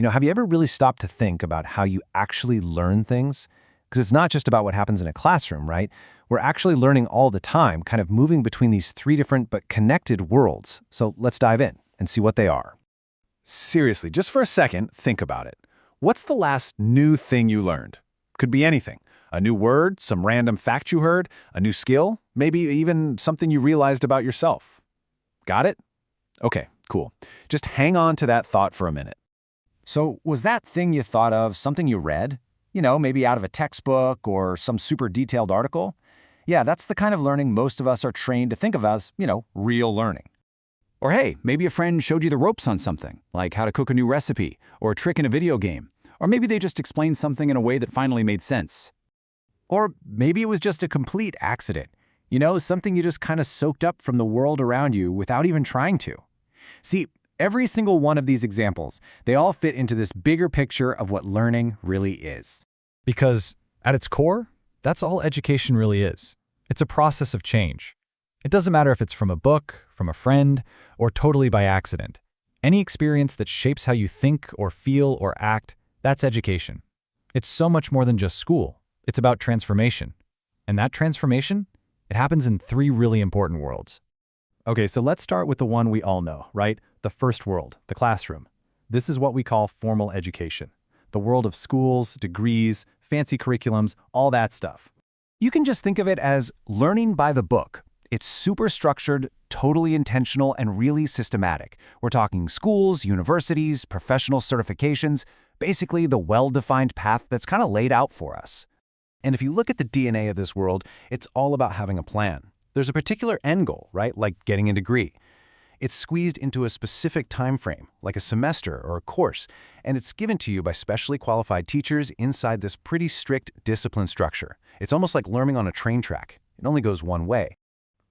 Have you ever really stopped to think about how you actually learn things? Because it's not just about what happens in a classroom, right? We're actually learning all the time, kind of moving between these three different but connected worlds. So let's dive in and see what they are. Seriously, just for a second, think about it. What's the last new thing you learned? Could be anything. A new word, some random fact you heard, a new skill, maybe even something you realized about yourself. Got it? Okay, cool. Just hang on to that thought for a minute. So was that thing you thought of something you read? Maybe out of a textbook or some super detailed article? Yeah, that's the kind of learning most of us are trained to think of as, real learning. Or hey, maybe a friend showed you the ropes on something, like how to cook a new recipe, or a trick in a video game. Or maybe they just explained something in a way that finally made sense. Or maybe it was just a complete accident. Something you just kind of soaked up from the world around you without even trying to. See, every single one of these examples, they all fit into this bigger picture of what learning really is. Because at its core, that's all education really is. It's a process of change. It doesn't matter if it's from a book, from a friend, or totally by accident. Any experience that shapes how you think or feel or act, that's education. It's so much more than just school. It's about transformation. And that transformation, it happens in three really important worlds. Okay, so let's start with the one we all know, right? The first world, the classroom. This is what we call formal education. The world of schools, degrees, fancy curriculums, all that stuff. You can just think of it as learning by the book. It's super structured, totally intentional, and really systematic. We're talking schools, universities, professional certifications, basically the well-defined path that's kind of laid out for us. And if you look at the DNA of this world, it's all about having a plan. There's a particular end goal, right? Like getting a degree. It's squeezed into a specific time frame, like a semester or a course, and it's given to you by specially qualified teachers inside this pretty strict discipline structure. It's almost like learning on a train track. It only goes one way.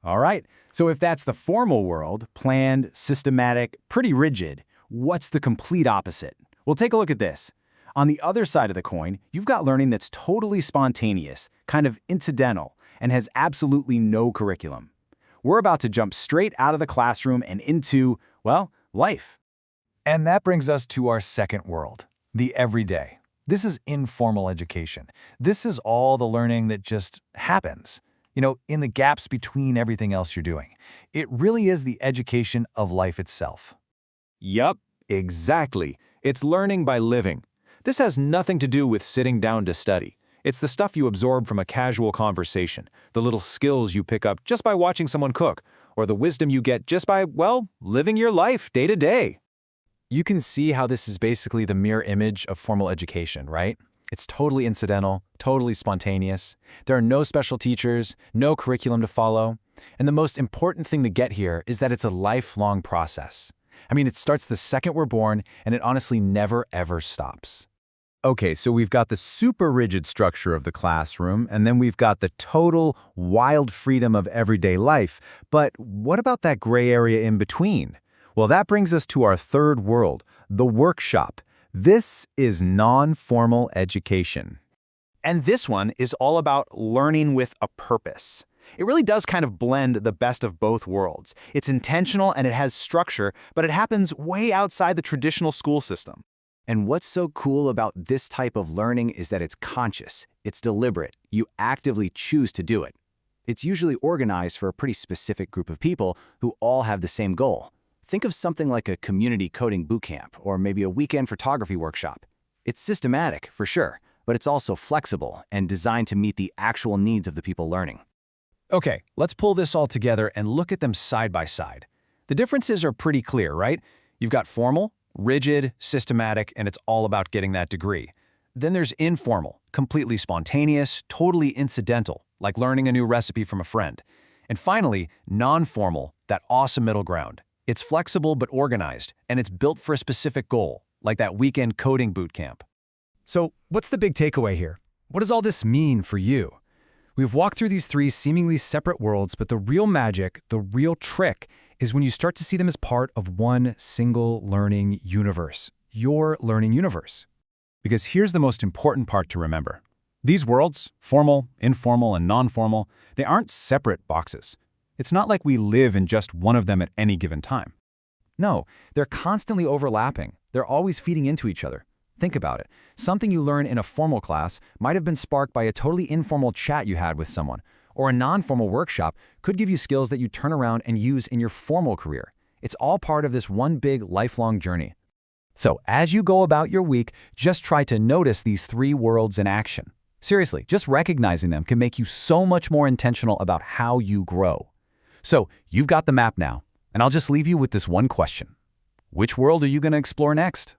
All right, so if that's the formal world, planned, systematic, pretty rigid, what's the complete opposite? Well, take a look at this. On the other side of the coin, you've got learning that's totally spontaneous, kind of incidental, and has absolutely no curriculum. We're about to jump straight out of the classroom and into, well, life. And that brings us to our second world, the everyday. This is informal education. This is all the learning that just happens, in the gaps between everything else you're doing. It really is the education of life itself. Yup, exactly. It's learning by living. This has nothing to do with sitting down to study. It's the stuff you absorb from a casual conversation, the little skills you pick up just by watching someone cook, or the wisdom you get just by, living your life day to day. You can see how this is basically the mirror image of formal education, right? It's totally incidental, totally spontaneous. There are no special teachers, no curriculum to follow. And the most important thing to get here is that it's a lifelong process. It starts the second we're born, and it honestly never, ever stops. Okay, so we've got the super rigid structure of the classroom, and then we've got the total wild freedom of everyday life. But what about that gray area in between? Well, that brings us to our third world, the workshop. This is non-formal education. And this one is all about learning with a purpose. It really does kind of blend the best of both worlds. It's intentional and it has structure, but it happens way outside the traditional school system. And what's so cool about this type of learning is that it's conscious, it's deliberate, you actively choose to do it. It's usually organized for a pretty specific group of people who all have the same goal. Think of something like a community coding bootcamp or maybe a weekend photography workshop. It's systematic, for sure, but it's also flexible and designed to meet the actual needs of the people learning. Okay, let's pull this all together and look at them side by side. The differences are pretty clear, right? You've got formal, rigid, systematic, and it's all about getting that degree. Then there's informal, completely spontaneous, totally incidental, like learning a new recipe from a friend. And finally, non-formal, that awesome middle ground. It's flexible but organized, and it's built for a specific goal, like that weekend coding bootcamp. So, what's the big takeaway here? What does all this mean for you? We've walked through these three seemingly separate worlds, but the real magic, the real trick, is when you start to see them as part of one single learning universe, your learning universe. Because here's the most important part to remember. These worlds, formal, informal, and non-formal, they aren't separate boxes. It's not like we live in just one of them at any given time. No, they're constantly overlapping. They're always feeding into each other. Think about it. Something you learn in a formal class might have been sparked by a totally informal chat you had with someone, or a non-formal workshop could give you skills that you turn around and use in your formal career. It's all part of this one big lifelong journey. So as you go about your week, just try to notice these three worlds in action. Seriously, just recognizing them can make you so much more intentional about how you grow. So you've got the map now, and I'll just leave you with this one question. Which world are you going to explore next?